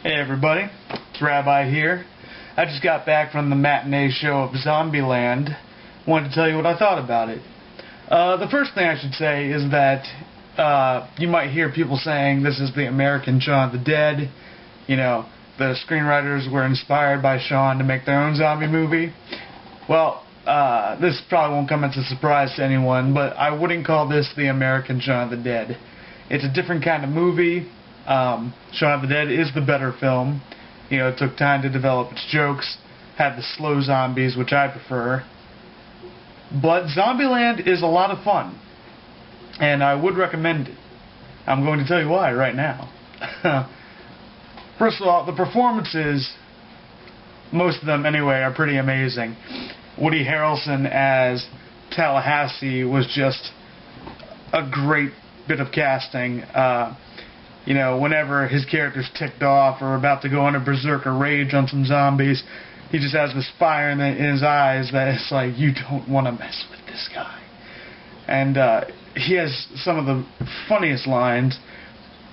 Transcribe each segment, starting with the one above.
Hey everybody, it's Rabbi here. I just got back from the matinee show of Zombieland. Wanted to tell you what I thought about it. The first thing I should say is that you might hear people saying this is the American Shaun of the Dead. You know, the screenwriters were inspired by Shaun to make their own zombie movie. Well, this probably won't come as a surprise to anyone, but I wouldn't call this the American Shaun of the Dead. It's a different kind of movie. Shaun of the Dead is the better film. You know, it took time to develop its jokes, had the slow zombies, which I prefer. But Zombieland is a lot of fun, and I would recommend it. I'm going to tell you why right now. First of all, the performances, most of them anyway, are pretty amazing. Woody Harrelson as Tallahassee was just a great bit of casting. You know, whenever his character's ticked off or about to go on a berserker rage on some zombies, he just has this fire in his eyes that it's like, you don't want to mess with this guy. And he has some of the funniest lines,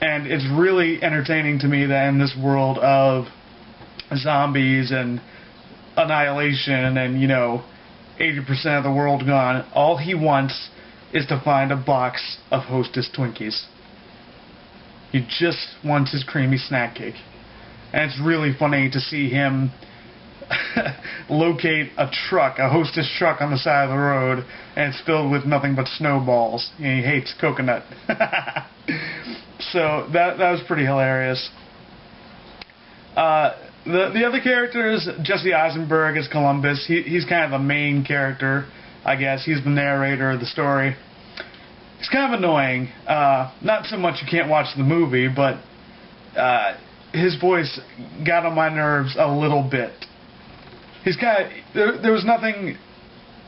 and it's really entertaining to me that in this world of zombies and annihilation and, you know, 80% of the world gone, all he wants is to find a box of Hostess Twinkies. He just wants his creamy snack cake. And it's really funny to see him locate a truck, a Hostess truck on the side of the road, and it's filled with nothing but snowballs. And he hates coconut. So that was pretty hilarious. The other characters, Jesse Eisenberg as Columbus, he's kind of the main character, I guess. He's the narrator of the story. He's kind of annoying. Not so much you can't watch the movie, but his voice got on my nerves a little bit. He's kind of, there was nothing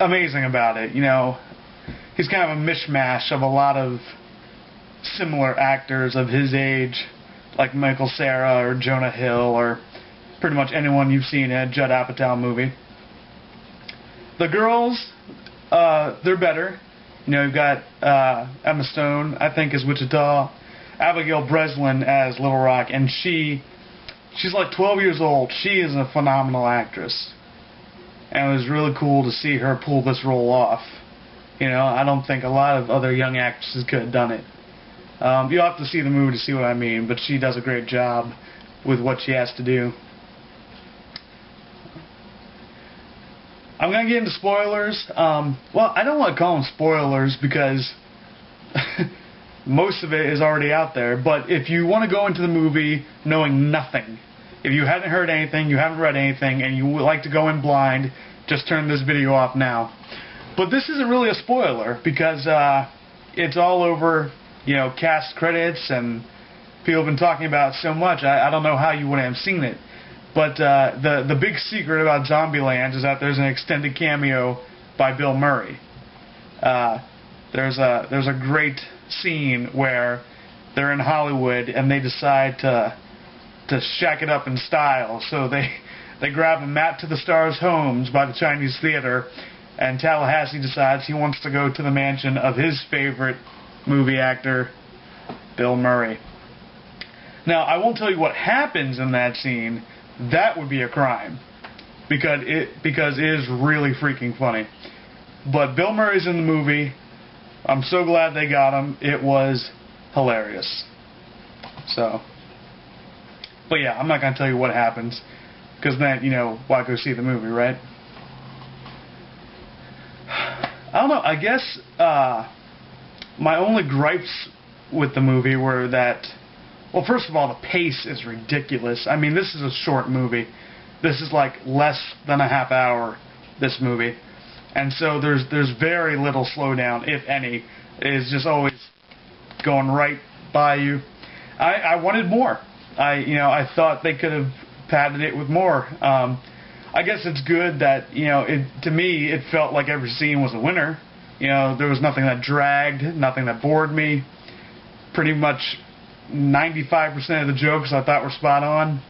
amazing about it, you know. He's kind of a mishmash of a lot of similar actors of his age, like Michael Cera or Jonah Hill or pretty much anyone you've seen in a Judd Apatow movie. The girls, they're better. You know, you've got Emma Stone, I think, as Wichita, Abigail Breslin as Little Rock, and she's like 12 years old. She is a phenomenal actress. And it was really cool to see her pull this role off. You know, I don't think a lot of other young actresses could have done it. You'll have to see the movie to see what I mean, but she does a great job with what she has to do. I'm going to get into spoilers. Well, I don't want to call them spoilers because most of it is already out there. But if you want to go into the movie knowing nothing, if you haven't heard anything, you haven't read anything, and you would like to go in blind, just turn this video off now. But this isn't really a spoiler because it's all over, you know, cast credits, and people have been talking about it so much, I don't know how you wouldn't have seen it. But the big secret about Zombieland is that there's an extended cameo by Bill Murray. There's a great scene where they're in Hollywood and they decide to shack it up in style. So they grab a map to the stars' homes by the Chinese Theater, and Tallahassee decides he wants to go to the mansion of his favorite movie actor, Bill Murray. Now, I won't tell you what happens in that scene. That would be a crime, because it is really freaking funny. But Bill Murray's in the movie. I'm so glad they got him. It was hilarious. So, but yeah, I'm not going to tell you what happens, because then, you know, why go see the movie, right? I don't know, I guess my only gripes with the movie were that, well, first of all, the pace is ridiculous. I mean, this is a short movie. This is like less than a half hour, this movie. And so there's very little slowdown, if any. It's just always going right by you. I wanted more. I thought they could have padded it with more. I guess it's good that, you know, to me, it felt like every scene was a winner. You know, there was nothing that dragged, nothing that bored me. Pretty much 95% of the jokes I thought were spot on.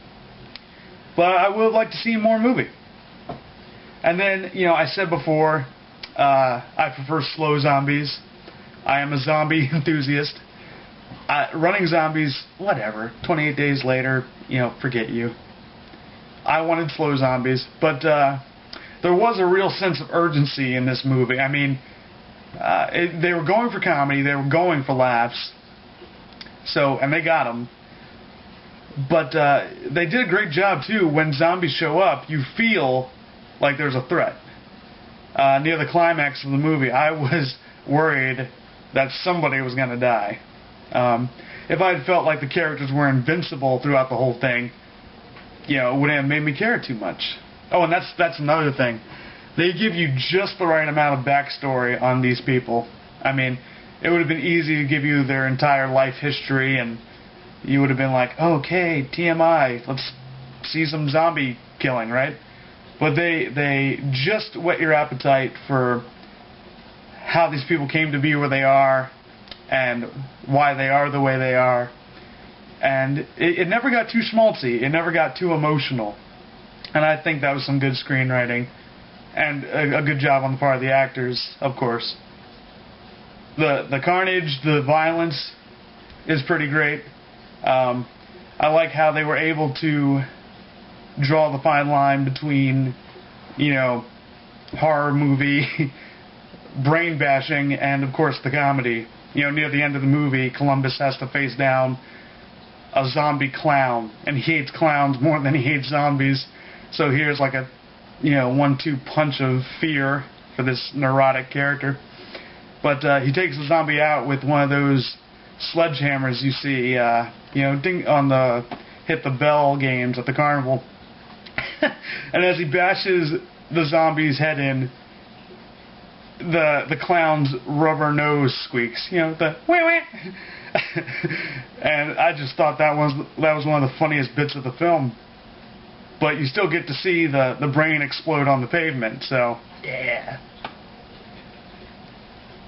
But I would like to see more movie. And then, you know, I said before, I prefer slow zombies. I am a zombie enthusiast. Running Zombies, whatever. 28 Days Later, forget you. I wanted slow zombies, but there was a real sense of urgency in this movie. I mean, they were going for comedy, they were going for laughs, and they got them. But they did a great job, too. When zombies show up, you feel like there's a threat. Near the climax of the movie, I was worried that somebody was going to die. If I had felt like the characters were invincible throughout the whole thing, it wouldn't have made me care too much. Oh, and that's another thing. They give you just the right amount of backstory on these people. I mean, it would have been easy to give you their entire life history, and you would have been like, okay, TMI, let's see some zombie killing, right? But they just whet your appetite for how these people came to be where they are, and why they are the way they are. And it never got too schmaltzy. It never got too emotional. And I think that was some good screenwriting. And a good job on the part of the actors, of course. The carnage, the violence is pretty great. I like how they were able to draw the fine line between, horror movie, brain bashing, and of course the comedy. Near the end of the movie, Columbus has to face down a zombie clown, and he hates clowns more than he hates zombies. So here's like a 1-2 punch of fear for this neurotic character. But he takes the zombie out with one of those sledgehammers you see, ding on the hit the bell games at the carnival. And as he bashes the zombie's head in, the clown's rubber nose squeaks. The wah wah. And I just thought that was one of the funniest bits of the film. But you still get to see the brain explode on the pavement, so yeah.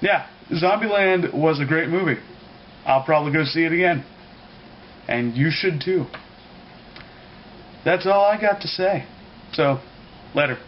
Yeah, Zombieland was a great movie. I'll probably go see it again. And you should too. That's all I got to say. So, later.